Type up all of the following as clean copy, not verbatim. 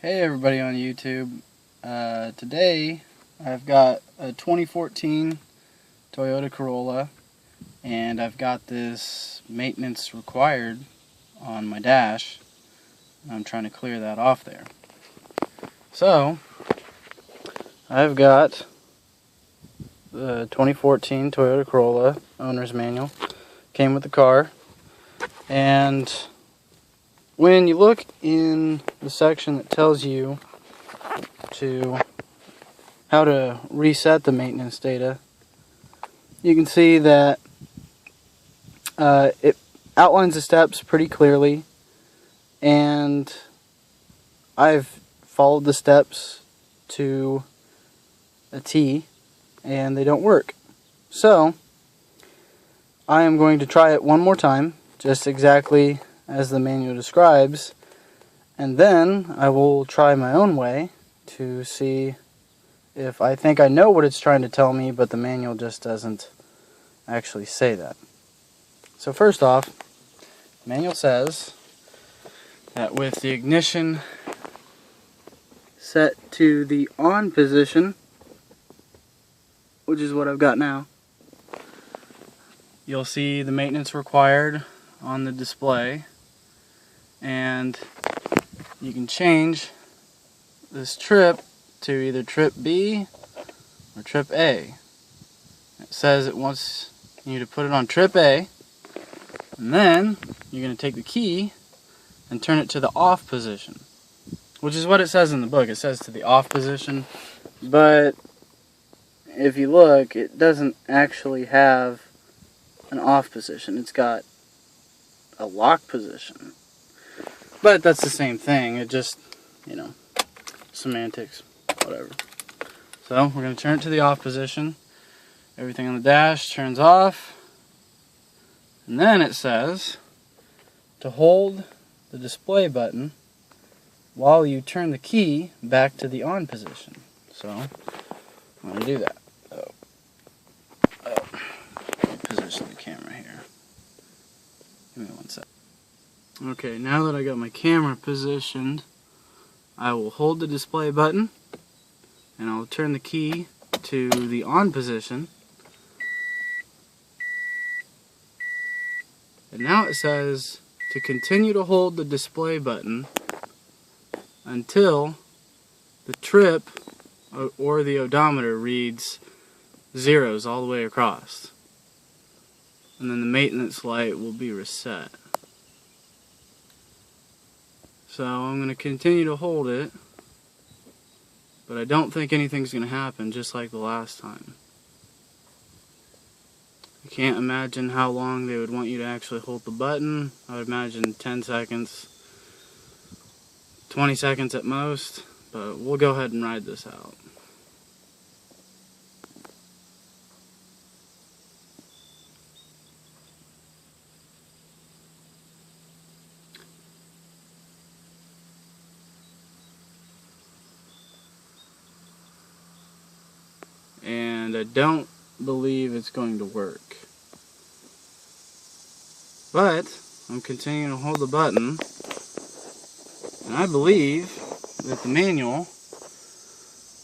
Hey everybody on YouTube. Today I've got a 2014 Toyota Corolla and I've got this maintenance required on my dash. I'm trying to clear that off there. So I've got the 2014 Toyota Corolla owner's manual. Came with the car, and when you look in the section that tells you how to reset the maintenance data, you can see that it outlines the steps pretty clearly, and I've followed the steps to a T, and they don't work. So I am going to try it one more time, just exactly as the manual describes, and then I will try my own way to see if I think I know what it's trying to tell me, but the manual just doesn't actually say that. So first off, the manual says that with the ignition set to the on position, which is what I've got now, you'll see the maintenance required on the display, and you can change this trip to either trip B or trip A. It says it wants you to put it on trip A, and then you're going to take the key and turn it to the off position, which is what it says in the book. It says to the off position, but if you look, it doesn't actually have an off position. It's got a lock position. But that's the same thing. It just, semantics, whatever. So we're going to turn it to the off position. Everything on the dash turns off. And then it says to hold the display button while you turn the key back to the on position. So I'm going to do that. Let me position the camera here. Give me one sec. Okay, now that I got my camera positioned, I will hold the display button and I'll turn the key to the on position. And now it says to continue to hold the display button until the trip or the odometer reads zeros all the way across. And then the maintenance light will be reset. So I'm going to continue to hold it, but I don't think anything's going to happen, just like the last time. I can't imagine how long they would want you to actually hold the button. I would imagine 10 seconds, 20 seconds at most, but we'll go ahead and ride this out. And I don't believe it's going to work. But I'm continuing to hold the button, and I believe that the manual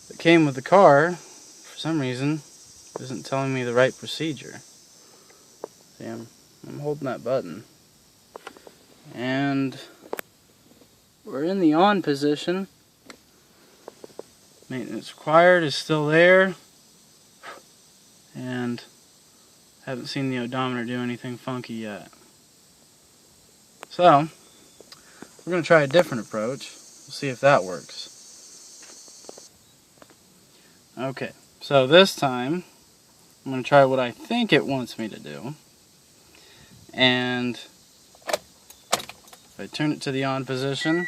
that came with the car, for some reason, isn't telling me the right procedure. See, I'm holding that button, and we're in the on position. Maintenance required is still there. And haven't seen the odometer do anything funky yet. So we're going to try a different approach. We'll see if that works. Okay, so this time I'm going to try what I think it wants me to do. And if I turn it to the on position,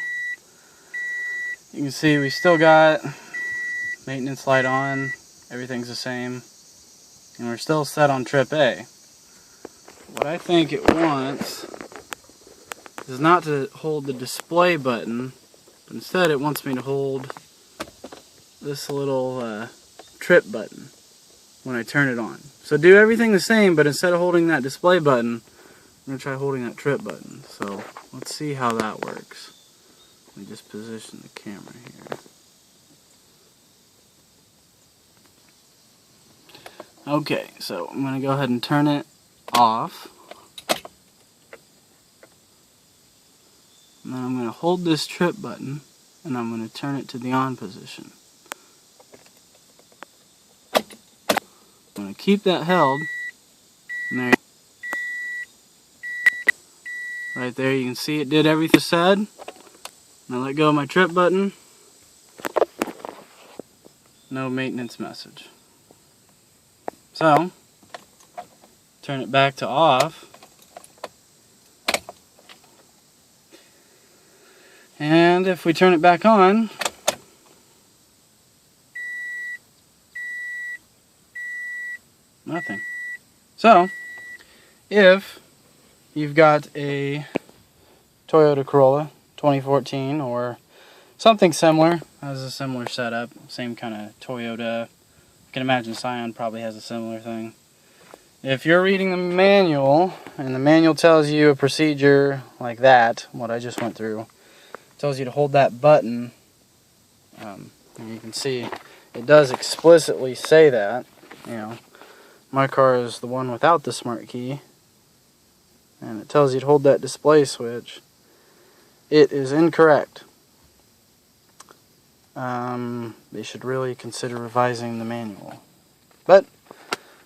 you can see we still got maintenance light on. Everything's the same. And we're still set on trip A. What I think it wants is not to hold the display button, but instead it wants me to hold this little trip button when I turn it on. So do everything the same, but instead of holding that display button, I'm going to try holding that trip button. So let's see how that works. Let me just position the camera here. Okay, so I'm going to go ahead and turn it off. And then I'm going to hold this trip button and I'm going to turn it to the on position. I'm going to keep that held. And there, right there you can see it did everything it said. And I let go of my trip button. No maintenance message. So, turn it back to off. And if we turn it back on, nothing. So, if you've got a Toyota Corolla 2014 or something similar, has a similar setup, same kind of Toyota, I can imagine Scion probably has a similar thing. If you're reading the manual, and the manual tells you a procedure like that, what I just went through, tells you to hold that button, and you can see it does explicitly say that. You know, my car is the one without the smart key, and it tells you to hold that display switch. It is incorrect. They should really consider revising the manual. But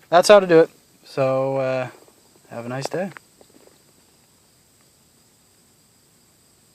that's how to do it. So have a nice day.